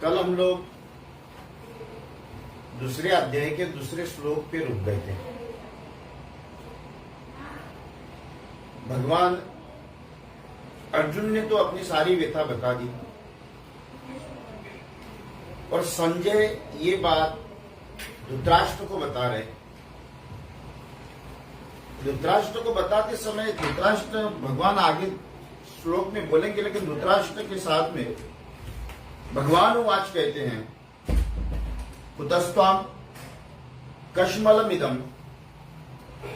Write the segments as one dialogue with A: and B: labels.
A: कल हम लोग दूसरे अध्याय के दूसरे श्लोक पे रुक गए थे। भगवान अर्जुन ने तो अपनी सारी व्यथा बता दी और संजय ये बात धृतराष्ट्र को बता रहे। धृतराष्ट्र को बताते समय धृतराष्ट्र भगवान आगे श्लोक में बोलेंगे, लेकिन धृतराष्ट्र के साथ में भगवान वाच कहते हैं, कुतस्त्वाम कश्मलमिदं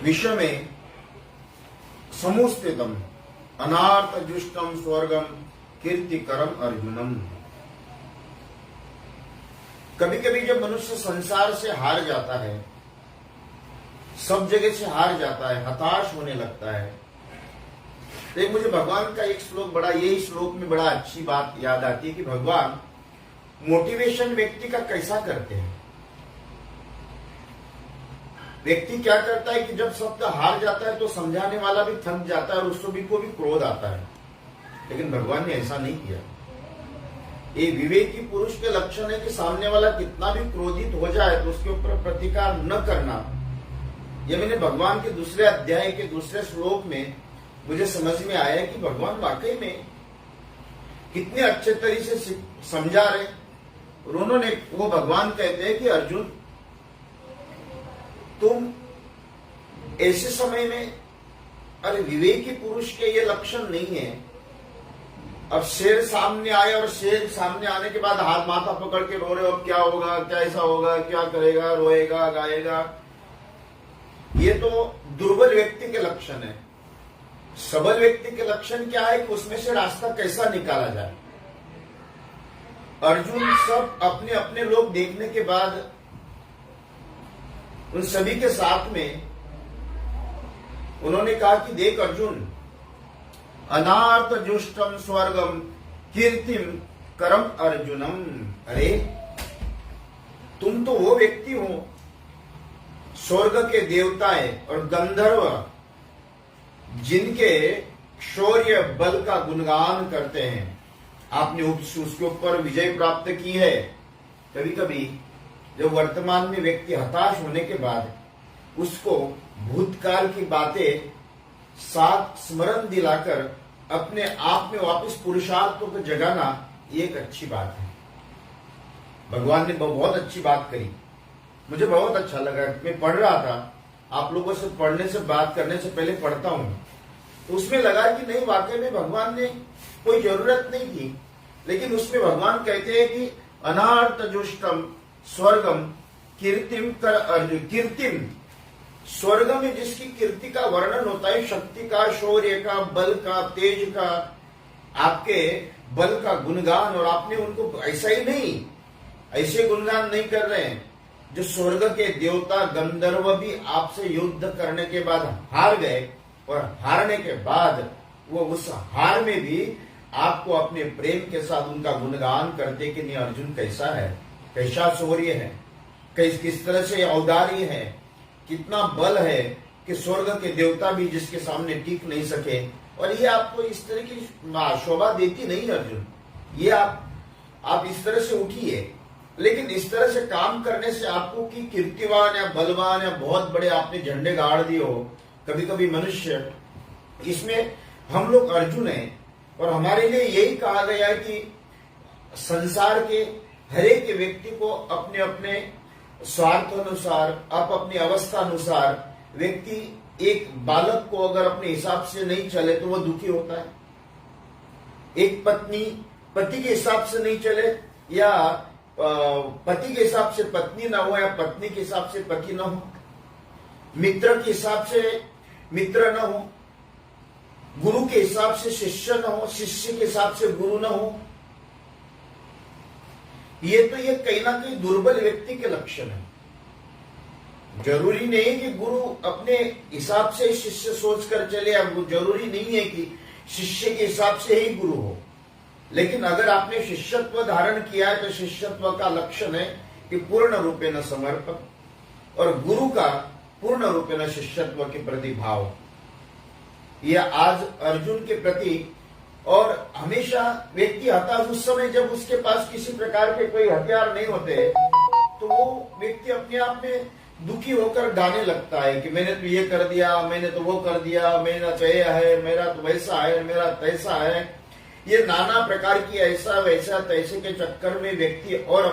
A: विषमे समुस्थितम अनार्थ जुष्टम स्वर्गम कीर्तिकरम अर्जुनम। कभी कभी जब मनुष्य संसार से हार जाता है, सब जगह से हार जाता है, हताश होने लगता है, तो मुझे भगवान का एक श्लोक बड़ा, यही श्लोक में बड़ा अच्छी बात याद आती है कि भगवान मोटिवेशन व्यक्ति का कैसा करते हैं। व्यक्ति क्या करता है कि जब सब हार जाता है तो समझाने वाला भी थक जाता है और उसको भी क्रोध आता है, लेकिन भगवान ने ऐसा नहीं किया। ये विवेकी पुरुष के लक्षण है कि सामने वाला कितना भी क्रोधित हो जाए तो उसके ऊपर प्रतिकार न करना। ये मैंने भगवान के दूसरे अध्याय के दूसरे श्लोक में मुझे समझ में आया कि भगवान वाकई में कितने अच्छे तरीके से समझा रहे। और उन्होंने, वो भगवान कहते हैं कि अर्जुन तुम ऐसे समय में, अरे विवेकी पुरुष के ये लक्षण नहीं है। अब शेर सामने आए और शेर सामने आने के बाद हाथ माथा पकड़ के रो रहे हो, अब क्या होगा, क्या ऐसा होगा, क्या करेगा, रोएगा, गाएगा। ये तो दुर्बल व्यक्ति के लक्षण है। सबल व्यक्ति के लक्षण क्या है कि उसमें से रास्ता कैसा निकाला जाए। अर्जुन सब अपने अपने लोग देखने के बाद उन सभी के साथ में उन्होंने कहा कि देख अर्जुन, अनार्थ जुष्टम स्वर्गम कीर्तिम करम अर्जुनम। अरे तुम तो वो व्यक्ति हो, स्वर्ग के देवताएं और गंधर्व जिनके शौर्य बल का गुणगान करते हैं, आपने उसके ऊपर विजय प्राप्त की है। कभी कभी जब वर्तमान में व्यक्ति हताश होने के बाद उसको भूतकाल की बातें साथ स्मरण दिलाकर अपने आप में वापस पुरुषार्थों को जगाना, ये एक अच्छी बात है। भगवान ने बहुत अच्छी बात करी, मुझे बहुत अच्छा लगा। मैं पढ़ रहा था, आप लोगों से पढ़ने से बात करने से पहले पढ़ता हूं, तो उसमें लगा कि नहीं, वाकई में भगवान ने कोई जरूरत नहीं थी, लेकिन उसमें भगवान कहते हैं कि अनार्थ जुष्टम स्वर्गम कीर्तिम कर अर्जुन। कीर्तिम, स्वर्ग में जिसकी कीर्ति का वर्णन होता है, शक्ति का, शौर्य का, बल का, तेज का, आपके बल का गुणगान, और आपने उनको ऐसा ही नहीं, ऐसे गुणगान नहीं कर रहे हैं जो स्वर्ग के देवता गंधर्व भी आपसे युद्ध करने के बाद हार गए, और हारने के बाद वो उस हार में भी आपको अपने प्रेम के साथ उनका गुणगान करते कि नहीं, अर्जुन कैसा है, कैसा शौर्य है, किस तरह से औदार्य है, कितना बल है कि स्वर्ग के देवता भी जिसके सामने टिक नहीं सके। और ये आपको इस तरह की शोभा देती नहीं अर्जुन, ये आप इस तरह से उठिए, लेकिन इस तरह से काम करने से आपको कि कीर्तिवान या बलवान या बहुत बड़े आपने झंडे गाड़ दिए हो। कभी कभी मनुष्य, इसमें हम लोग अर्जुन हैं, और हमारे लिए यही कहा गया है कि संसार के हर एक व्यक्ति को अपने अपने स्वार्थ अनुसार, अपनी अवस्था अनुसार, व्यक्ति एक बालक को अगर अपने हिसाब से नहीं चले तो वह दुखी होता है। एक पत्नी पति के हिसाब से नहीं चले, या पति के हिसाब से पत्नी ना हो, या पत्नी के हिसाब से पति ना हो, मित्र के हिसाब से मित्र न हो, गुरु के हिसाब से शिष्य न हो, शिष्य के हिसाब से गुरु न हो, ये कहीं ना कहीं दुर्बल व्यक्ति के लक्षण है। जरूरी नहीं कि गुरु अपने हिसाब से शिष्य सोचकर चले, या जरूरी नहीं है कि शिष्य के हिसाब से ही गुरु हो, लेकिन अगर आपने शिष्यत्व धारण किया है तो शिष्यत्व का लक्षण है कि पूर्ण रूपेण समर्पण, और गुरु का पूर्ण रूपेण शिष्यत्व के प्रति भाव। यह आज अर्जुन के प्रति और हमेशा व्यक्ति हताश उस समय जब उसके पास किसी प्रकार के कोई हथियार नहीं होते, तो वो व्यक्ति अपने आप में दुखी होकर गाने लगता है कि मैंने तो ये कर दिया, मैंने तो वो कर दिया, मेरा तो ये है, मेरा तो वैसा है, मेरा तैसा है। ये नाना प्रकार की ऐसा वैसा तैसे के चक्कर में व्यक्ति और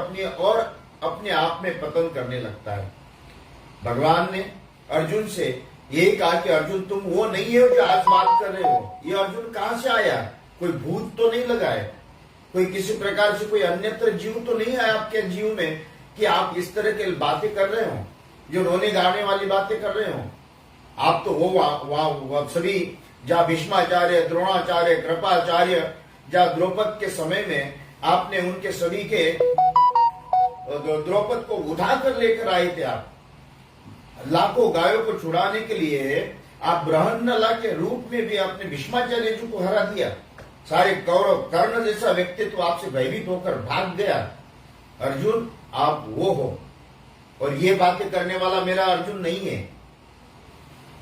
A: अपने आप में पतन करने लगता है। भगवान ने अर्जुन से यही कहा कि अर्जुन तुम वो नहीं हो जो आज बात कर रहे हो। ये अर्जुन कहां से आया? कोई भूत तो नहीं लगा है, कोई किसी प्रकार से कोई अन्यत्र जीव तो नहीं है आपके जीव में कि आप इस तरह की बातें कर रहे हो, जो रोने गाने वाली बातें कर रहे हो। आप तो वो सभी जहाँ भीष्माचार्य, द्रोणाचार्य, कृपाचार्य, जहाँ द्रौपद के समय में आपने उनके सभी के द्रौपद को उठा कर लेकर आए थे। आप लाखों गायों को छुड़ाने के लिए आप बृहन्नला के रूप में भी आपने भीष्माचार्य जी को हरा दिया। सारे कौरव कर्ण जैसा व्यक्तित्व आपसे भयभीत होकर भाग गया। अर्जुन आप वो हो, और ये बातें करने वाला मेरा अर्जुन नहीं है।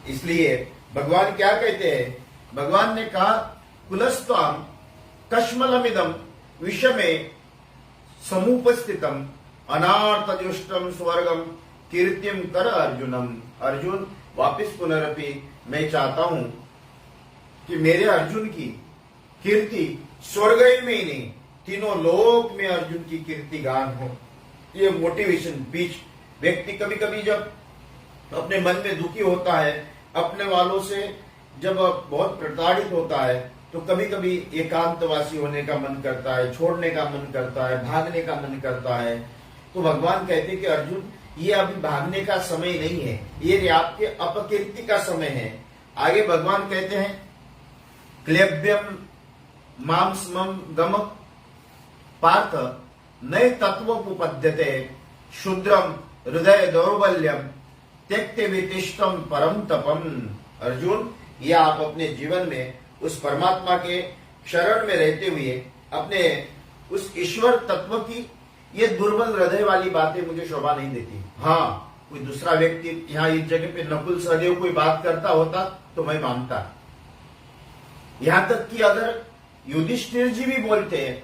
A: इसलिए भगवान क्या कहते हैं? भगवान ने कहा कुलस्त्वाम कश्मलमिदम विषमे समुपस्थितम अनार्थजुष्टम स्वर्गम कीर्तिम कर अर्जुनम। अर्जुन वापिस पुनरपि मैं चाहता हूं कि मेरे अर्जुन की कीर्ति स्वर्ग में ही नहीं, तीनों लोक में अर्जुन की कीर्ति गान हो। ये मोटिवेशन बीच व्यक्ति कभी कभी जब अपने मन में दुखी होता है, अपने वालों से जब बहुत प्रताड़ित होता है, तो कभी कभी एकांतवासी होने का मन करता है, छोड़ने का मन करता है, भागने का मन करता है। तो भगवान कहते हैं कि अर्जुन ये अभी भागने का समय नहीं है, ये आपके अपकीर्ति का समय है। आगे भगवान कहते हैं क्लेब्यम मांसमम गम पार्थ नए तत्वोपपद्यते शुद्रम हृदय दौर्बल्यम त्यक्ते वितिष्ठम परम तपम। अर्जुन ये आप अपने जीवन में उस परमात्मा के शरण में रहते हुए अपने उस ईश्वर तत्व की ये दुर्बल हृदय वाली बातें मुझे शोभा नहीं देती। हाँ, कोई दूसरा व्यक्ति यहाँ इस जगह पे नकुल सहदेव कोई बात करता होता तो मैं मानता। यहाँ तक कि अगर युधिष्ठिर जी भी बोलते हैं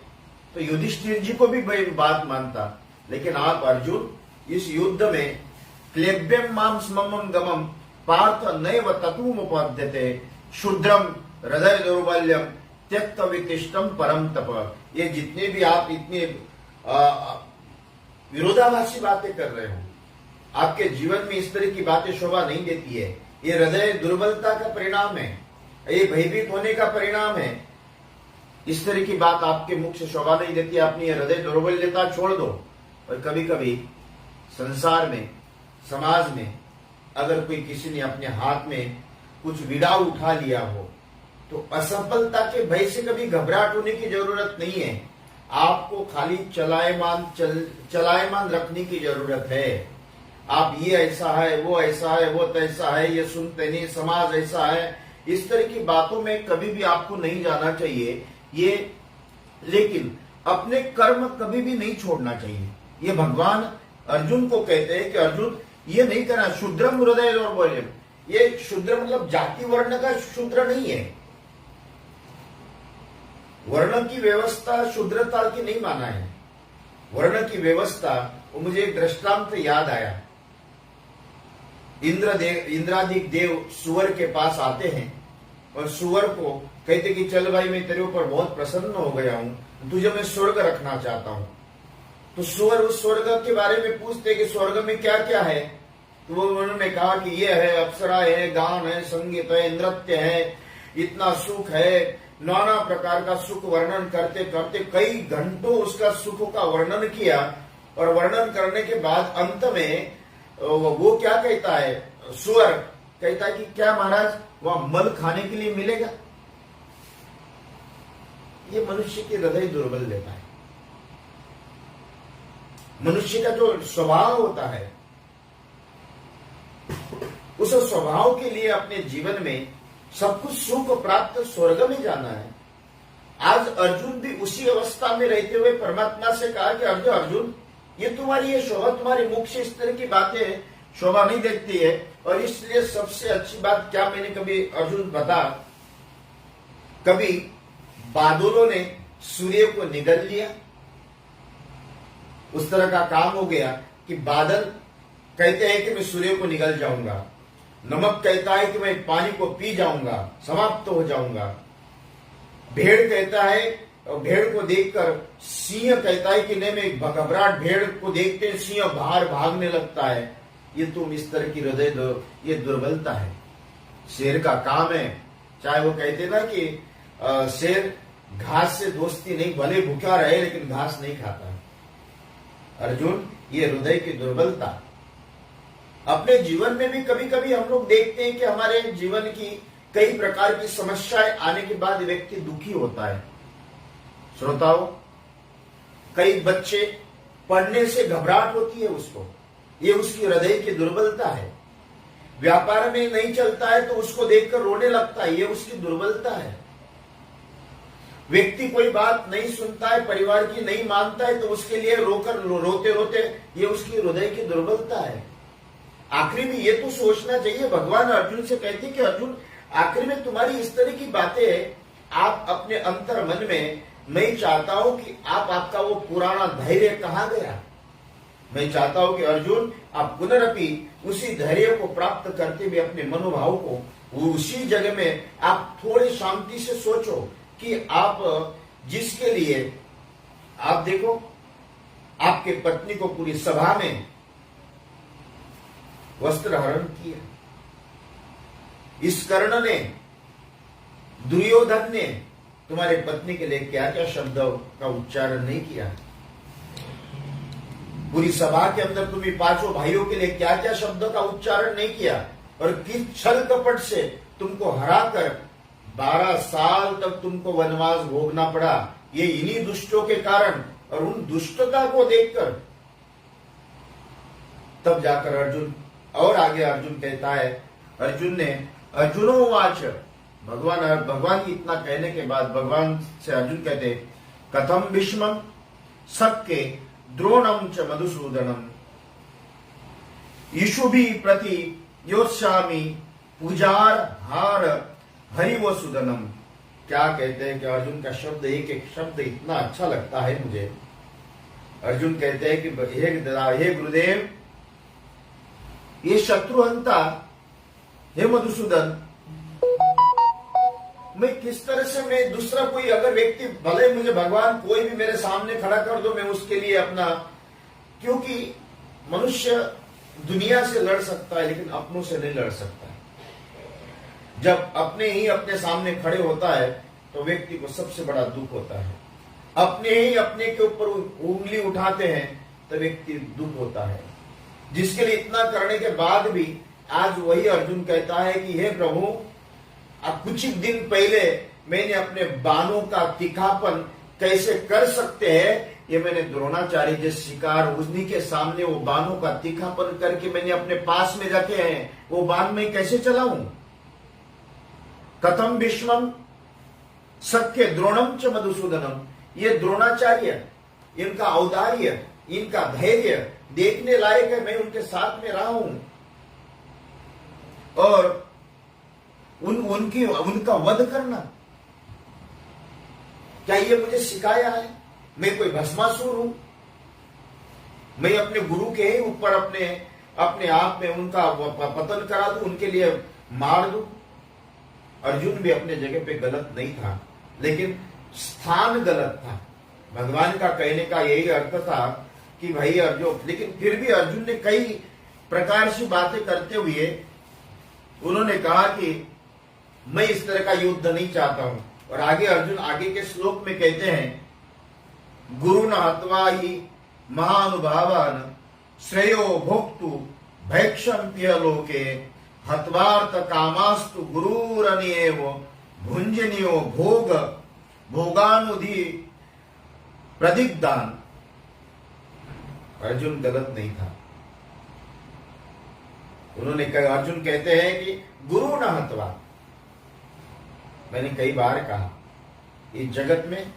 A: तो युधिष्ठिर जी को भी मैं बात मानता। लेकिन आप अर्जुन इस युद्ध में क्लेब्यम माम स्ममम गमम पार्थ नैव तत्वमुपद्यते शुद्रम हृदय दौर्बल्यम त्यक्त वितिष्ठम परम तप। ये जितने भी आप इतने विरोधाभासी बातें कर रहे हो, आपके जीवन में इस तरह की बातें शोभा नहीं देती है। ये हृदय दुर्बलता का परिणाम है, ये भयभीत होने का परिणाम है। इस तरह की बात आपके मुख से शोभा नहीं देती। अपनी हृदय दुर्बलता छोड़ दो। और कभी कभी संसार में, समाज में अगर कोई किसी ने अपने हाथ में कुछ विड़ा उठा लिया हो तो असफलता के भय से कभी घबराहट होने की जरूरत नहीं है। आपको खाली चलायमान रखने की जरूरत है। आप ये ऐसा है, वो ऐसा है, वो तैसा है, ये सुनते नहीं, समाज ऐसा है, इस तरह की बातों में कभी भी आपको नहीं जाना चाहिए। ये लेकिन अपने कर्म कभी भी नहीं छोड़ना चाहिए। ये भगवान अर्जुन को कहते हैं कि अर्जुन ये नहीं करना। शूद्रम हृदय दौर्बल्यम, ये शूद्र मतलब जाति वर्ण का शूद्र नहीं है। वर्ण की व्यवस्था शूद्रता की नहीं माना है। वर्ण की व्यवस्था, वो मुझे एक दृष्टांत याद आया। इंद्रादिक देव सुअर के पास आते हैं और सुअर को कहते कि चल भाई मैं तेरे ऊपर बहुत प्रसन्न हो गया हूं, तुझे मैं स्वर्ग रखना चाहता हूं। तो सुअर उस स्वर्ग के बारे में पूछते कि स्वर्ग में क्या क्या है। तो वो उन्होंने कहा कि ये है, अप्सरा है, गान है, संगीत है, नृत्य है, इतना सुख है, नाना प्रकार का सुख वर्णन करते करते कई घंटों उसका सुख का वर्णन किया। और वर्णन करने के बाद अंत में वो क्या कहता है, सुअर कहता है कि क्या महाराज वहां मल खाने के लिए मिलेगा। ये मनुष्य की हृदय दुर्बल लेता है। मनुष्य का जो स्वभाव होता है, उस स्वभाव के लिए अपने जीवन में सब कुछ सुख प्राप्त स्वर्ग में जाना है। आज अर्जुन भी उसी अवस्था में रहते हुए परमात्मा से कहा कि अर्जुन ये तुम्हारी ये शोभा, तुम्हारे मुख से इस तरह की बातें शोभा नहीं देती है। और इसलिए सबसे अच्छी बात क्या मैंने कभी अर्जुन बता, कभी बादलों ने सूर्य को निगल लिया। उस तरह का काम हो गया कि बादल कहते हैं कि मैं सूर्य को निगल जाऊंगा, नमक कहता है कि मैं पानी को पी जाऊंगा, समाप्त हो जाऊंगा। भेड़ कहता है, भेड़ को देखकर सिंह कहता है कि नहीं, मैं घबराहट, भेड़ को देखते हैं सिंह बाहर भागने लगता है। ये तुम इस तरह की हृदय दो, ये दुर्बलता है। शेर का काम है, चाहे वो कहते ना कि शेर घास से दोस्ती नहीं, भले भूखा रहे लेकिन घास नहीं खाता। अर्जुन, ये हृदय की दुर्बलता। अपने जीवन में भी कभी कभी हम लोग देखते हैं कि हमारे जीवन की कई प्रकार की समस्याएं आने के बाद व्यक्ति दुखी होता है। श्रोताओं, कई बच्चे पढ़ने से घबराहट होती है उसको, ये उसकी हृदय की दुर्बलता है। व्यापार में नहीं चलता है तो उसको देखकर रोने लगता है, ये उसकी दुर्बलता है। व्यक्ति कोई बात नहीं सुनता है, परिवार की नहीं मानता है तो उसके लिए रोते रोते, ये उसकी हृदय की दुर्बलता है। आखिरी में ये तो सोचना चाहिए, भगवान अर्जुन से कहते कि अर्जुन, आखिर में तुम्हारी इस तरह की बातें आप अपने अंतर मन में, मैं चाहता हूं कि आपका वो पुराना धैर्य कहां गया। मैं चाहता हूं कि अर्जुन, आप पुनरपि उसी धैर्य को प्राप्त करते हुए अपने मनोभाव को उसी जगह में आप थोड़ी शांति से सोचो कि आप जिसके लिए आप देखो, आपके पत्नी को पूरी सभा में वस्त्र हरण किया, इस कर्ण ने, दुर्योधन ने तुम्हारे पत्नी के लिए क्या क्या शब्द का उच्चारण नहीं किया। पूरी सभा के अंदर तुम्हें पांचों भाइयों के लिए क्या क्या शब्दों का उच्चारण नहीं किया, और किस छल कपट से तुमको हराकर 12 साल तक तुमको वनवास भोगना पड़ा, ये इन्हीं दुष्टों के कारण। और उन दुष्टता को देखकर तब जाकर अर्जुन, और आगे अर्जुन कहता है, अर्जुनोवाच, भगवान की इतना कहने के बाद भगवान से अर्जुन कहते, कथम भीष्मं शक्य द्रोणम च मधुसूदनम ईशुभि प्रति योत्स्यामि पूजार हार हरिवो सुदनम। क्या कहते हैं कि अर्जुन का शब्द, एक एक शब्द इतना अच्छा लगता है मुझे। अर्जुन कहते हैं कि हे गुरुदेव, ये शत्रुहंता, हे मधुसूदन, मैं किस तरह से, मैं दूसरा कोई अगर व्यक्ति, भले मुझे भगवान कोई भी मेरे सामने खड़ा कर दो, मैं उसके लिए अपना, क्योंकि मनुष्य दुनिया से लड़ सकता है लेकिन अपनों से नहीं लड़ सकता। जब अपने ही अपने सामने खड़े होता है तो व्यक्ति को सबसे बड़ा दुख होता है। अपने ही अपने के ऊपर उंगली उठाते हैं तो व्यक्ति दुख होता है। जिसके लिए इतना करने के बाद भी आज वही अर्जुन कहता है कि हे प्रभु, अब कुछ ही दिन पहले मैंने अपने बाणों का तीखापन कैसे कर सकते हैं, ये मैंने द्रोणाचार्य के शिकार उन्हीं के सामने वो बाणों का तीखापन करके मैंने अपने पास में रखे हैं, वो बाण मैं कैसे चलाऊं। कथम भीष्मं शक्य द्रोणम च मधुसूदनम, ये द्रोणाचार्य, इनका औदार्य, इनका धैर्य देखने लायक है। मैं उनके साथ में रहा हूं और उनका वध करना, क्या ये मुझे सिखाया है? मैं कोई भस्मासुर हूं? मैं अपने गुरु के ही ऊपर अपने आप में उनका पतन करा दूं, उनके लिए मार दूं? अर्जुन भी अपने जगह पे गलत नहीं था, लेकिन स्थान गलत था। भगवान का कहने का यही अर्थ था कि भाई अर्जुन, लेकिन फिर भी अर्जुन ने कई प्रकार से बातें करते हुए उन्होंने कहा कि मैं इस तरह का युद्ध नहीं चाहता हूं। और आगे अर्जुन आगे के श्लोक में कहते हैं, गुरु न हत्वा ही महानुभावान श्रेयो भोक्तु भैक्षम्प्य लोके हत्वार्थ कामास्तु गुरुरनिएव भुंजनियो भोगानुधि प्रदिग्धान। अर्जुन गलत नहीं था। उन्होंने कहा, अर्जुन कहते हैं कि गुरु न हत्वा। मैंने कई बार कहा, इस जगत में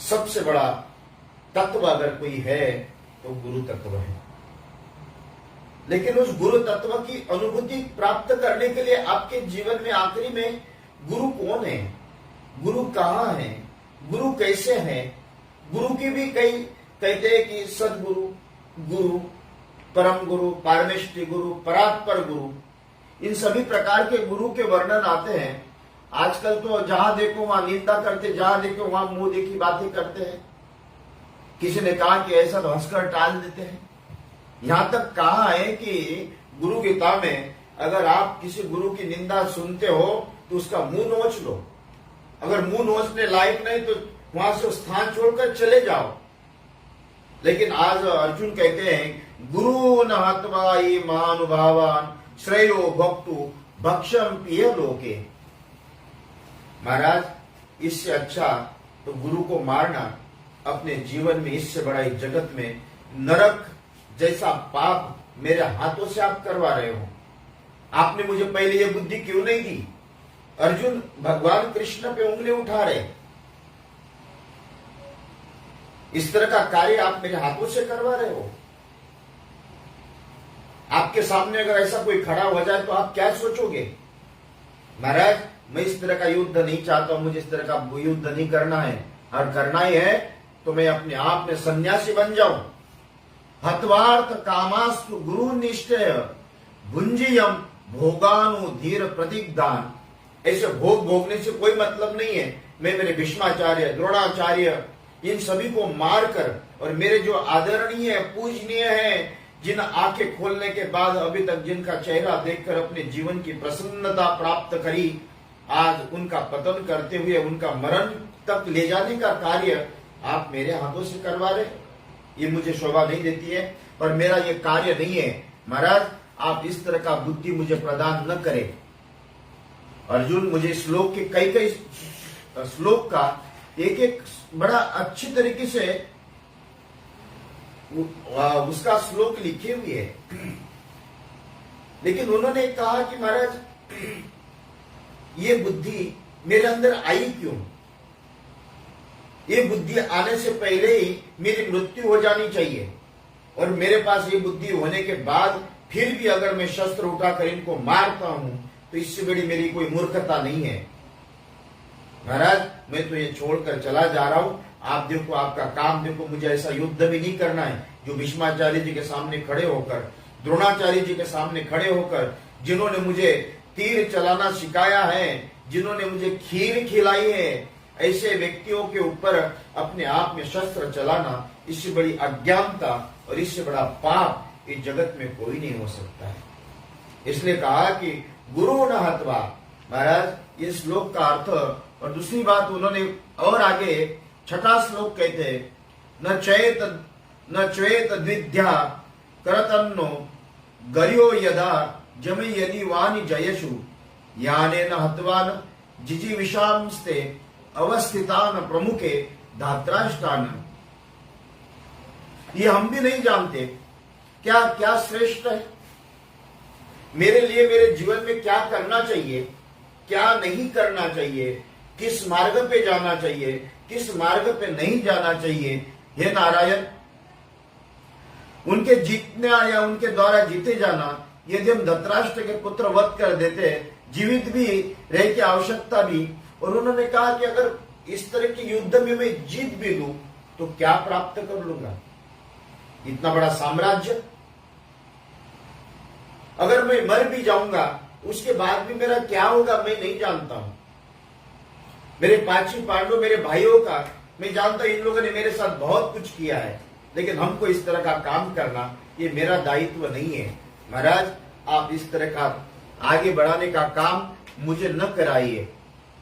A: सबसे बड़ा तत्व अगर कोई है तो गुरु तत्व है। लेकिन उस गुरु तत्व की अनुभूति प्राप्त करने के लिए आपके जीवन में आखिरी में गुरु कौन है? गुरु कहाँ है, गुरु कैसे है। गुरु की भी कई कहते हैं कि सदगुरु, गुरु, परम गुरु, पारमेष्टि गुरु, परात्पर गुरु, इन सभी प्रकार के गुरु के वर्णन आते हैं। आजकल तो जहां देखो वहां निंदा करते, जहां देखो वहां मुंह देखी बातें करते हैं। किसी ने कहा कि ऐसा तो हंसकर टाल देते हैं। यहां तक कहा है कि गुरु गीता में अगर आप किसी गुरु की निंदा सुनते हो तो उसका मुंह नोच लो। अगर मुंह नोचने लायक नहीं तो वहां से स्थान छोड़कर चले जाओ। लेकिन आज अर्जुन कहते हैं गुरु न हत्वा ये महानुभावान श्रेयो भक्तु भक्षम पिय लोके। महाराज, इससे अच्छा तो गुरु को मारना अपने जीवन में, इससे बड़ा इस जगत में नरक जैसा पाप मेरे हाथों से आप करवा रहे हो। आपने मुझे पहले ये बुद्धि क्यों नहीं दी। अर्जुन भगवान कृष्ण पे उंगली उठा रहे, इस तरह का कार्य आप मेरे हाथों से करवा रहे हो। आपके सामने अगर ऐसा कोई खड़ा हो जाए तो आप क्या सोचोगे। महाराज, मैं इस तरह का युद्ध नहीं चाहता हूं, मुझे इस तरह का युद्ध नहीं करना है। और करना ही है तो मैं अपने आप में सन्यासी बन जाऊं। हत्वार्थ कामास्तु गुरु निश्चय भुंजियम भोगानु धीर प्रतिग्धान। ऐसे भोग भोगने से कोई मतलब नहीं है। मैं मेरे भीष्माचार्य, द्रोणाचार्य, इन सभी को मारकर, और मेरे जो आदरणीय पूजनीय हैं, जिन आंखें खोलने के बाद अभी तक जिनका चेहरा देखकर अपने जीवन की प्रसन्नता प्राप्त करी, आज उनका पतन करते हुए उनका मरण तक ले जाने का कार्य आप मेरे हाथों से करवा रहे। ये मुझे शोभा नहीं देती है और मेरा ये कार्य नहीं है। महाराज, आप इस तरह का बुद्धि मुझे प्रदान न करें। अर्जुन मुझे श्लोक के कई कई श्लोक का एक एक बड़ा अच्छी तरीके से उसका श्लोक लिखे हुए है। लेकिन उन्होंने कहा कि महाराज, ये बुद्धि मेरे अंदर आई क्यों। ये बुद्धि आने से पहले ही मेरी मृत्यु हो जानी चाहिए, और मेरे पास ये बुद्धि होने के बाद फिर भी अगर मैं शस्त्र उठाकर इनको मारता हूं तो इससे बड़ी मेरी कोई मूर्खता नहीं है। महाराज, मैं तो ये छोड़कर चला जा रहा हूं। आप देखो, आपका काम देखो, मुझे ऐसा युद्ध भी नहीं करना है जो भीष्माचार्य जी के सामने खड़े होकर, द्रोणाचार्य जी के सामने खड़े होकर, जिन्होंने मुझे तीर चलाना सिखाया है, जिन्होंने मुझे खीर खिलाई है, ऐसे व्यक्तियों के ऊपर अपने आप में शस्त्र चलाना, इससे बड़ी अज्ञानता और इससे बड़ा पाप इस जगत में कोई नहीं हो सकता है। इसलिए कहा कि गुरु न हत्वा। महाराज, ये श्लोक का अर्थ, और दूसरी बात उन्होंने और आगे छठा श्लोक कहते हैं, न चेत द्विध्या करतन्नो गर्यो यदा जमे यदि वानि जयशु याने न हत्वान जिजीविषांस्ते अवस्थितान प्रमुखे धात्राष्टान। ये हम भी नहीं जानते क्या क्या श्रेष्ठ है मेरे लिए, मेरे जीवन में क्या करना चाहिए, क्या नहीं करना चाहिए, किस मार्ग पे जाना चाहिए, किस मार्ग पे नहीं जाना चाहिए। हे नारायण, उनके जीतना या उनके द्वारा जीते जाना, यदि हम धृतराष्ट्र के पुत्र वध कर देते, जीवित भी रह की आवश्यकता भी, और उन्होंने कहा कि अगर इस तरह के युद्ध में मैं जीत भी लूं तो क्या प्राप्त कर लूंगा, इतना बड़ा साम्राज्य। अगर मैं मर भी जाऊंगा उसके बाद भी मेरा क्या होगा मैं नहीं जानता हूं। मेरे पांचों पांडव, मेरे भाइयों का मैं जानता हूं, इन लोगों ने मेरे साथ बहुत कुछ किया है, लेकिन हमको इस तरह का काम करना ये मेरा दायित्व नहीं है। महाराज, आप इस तरह का आगे बढ़ाने का काम मुझे न कराइए।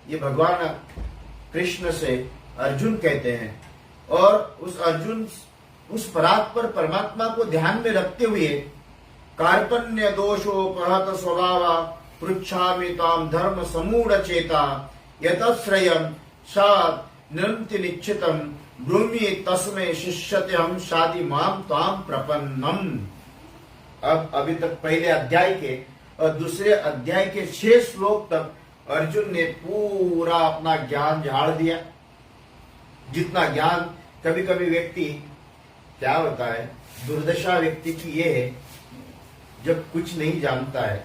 A: ये भगवान कृष्ण से अर्जुन कहते हैं, और उस अर्जुन, उस परात्पर परमात्मा को ध्यान में रखते हुए कार्पण्य दोषोपहत स्वभावा पृच्छामि ताम धर्म समूढ़ चेता यतश्रयम सात निरंति निश्चितम ब्रूमि तस्मै शिष्यत्यहं शादि माम ताम प्रपन्नम। अब अभी तक पहले अध्याय के और दूसरे अध्याय के 6 श्लोक तक अर्जुन ने पूरा अपना ज्ञान झाड़ दिया। जितना ज्ञान, कभी कभी व्यक्ति, क्या होता है, दुर्दशा व्यक्ति की ये है, जब कुछ नहीं जानता है,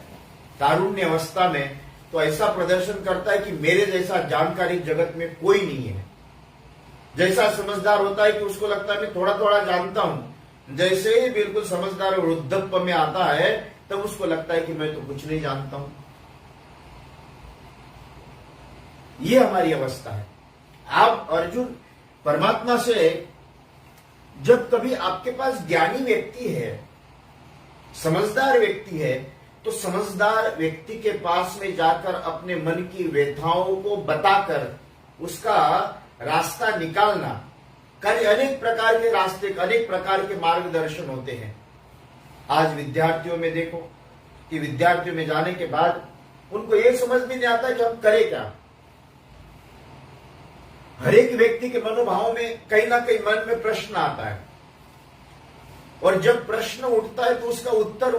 A: तारुण्य अवस्था में तो ऐसा प्रदर्शन करता है कि मेरे जैसा जानकारी जगत में कोई नहीं है। जैसा समझदार होता है कि उसको लगता है मैं थोड़ा थोड़ा जानता हूं, जैसे ही बिल्कुल समझदार और वृद्धत्व में आता है तब उसको लगता है कि मैं तो कुछ नहीं जानता हूं। ये हमारी अवस्था है। आप अर्जुन परमात्मा से जब कभी आपके पास ज्ञानी व्यक्ति है, समझदार व्यक्ति है, तो समझदार व्यक्ति के पास में जाकर अपने मन की व्यथाओं को बताकर उसका रास्ता निकालना, कार्य अनेक प्रकार के रास्ते, अनेक प्रकार के मार्गदर्शन होते हैं। आज विद्यार्थियों में देखो कि विद्यार्थियों में जाने के बाद उनको यह समझ भी नहीं आता कि हम करें क्या। हर एक व्यक्ति के मनोभाव में कहीं ना कहीं मन में प्रश्न आता है, और जब प्रश्न उठता है तो उसका उत्तर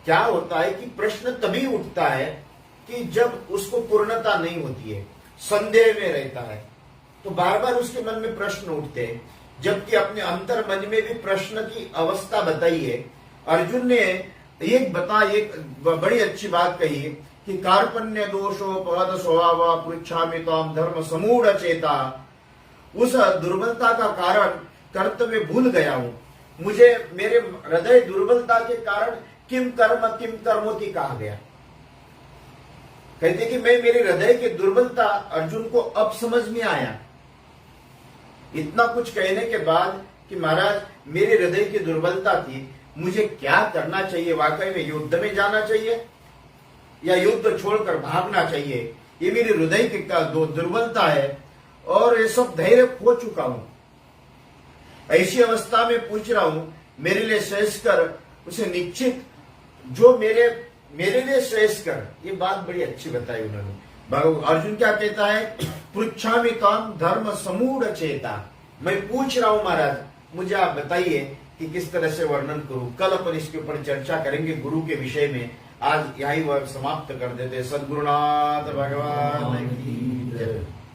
A: क्या होता है कि प्रश्न तभी उठता है कि जब उसको पूर्णता नहीं होती है, संदेह में रहता है, तो बार बार उसके मन में प्रश्न उठते हैं। जबकि अपने अंतर मन में भी प्रश्न की अवस्था बताई है। अर्जुन ने एक बड़ी अच्छी बात कही है कि कार्पण्य दोषोपहत स्वभाव पृच्छामि त्वाम धर्म समूढ़ चेता। उस दुर्बलता का कारण कर्तव्य भूल गया हूं, मुझे मेरे हृदय दुर्बलता के कारण किम कर्मोति कहा गया। कहते कि मैं मेरे हृदय की दुर्बलता अर्जुन को अब समझ में आया। इतना कुछ कहने के बाद कि महाराज मेरे हृदय की दुर्बलता थी, मुझे क्या करना चाहिए, वाकई में युद्ध में जाना चाहिए या युद्ध छोड़कर भागना चाहिए, ये मेरे हृदय की दुर्बलता है और ये सब धैर्य खो चुका हूं। ऐसी अवस्था में पूछ रहा हूं, मेरे लिए श्रेष्ठकर उसे निश्चित जो मेरे लिए श्रेष्ठकर। ये बात बड़ी अच्छी बताई उन्होंने। अर्जुन क्या कहता है, पृच्छामि त्वाम धर्म समूढ़ चेता। मैं पूछ रहा हूं महाराज, मुझे आप बताइए कि किस तरह से वर्णन करूं। कल अपन इसके ऊपर चर्चा करेंगे गुरु के विषय में। आज यही वह समाप्त कर देते। सद्गुरुनाथ भगवान की जय।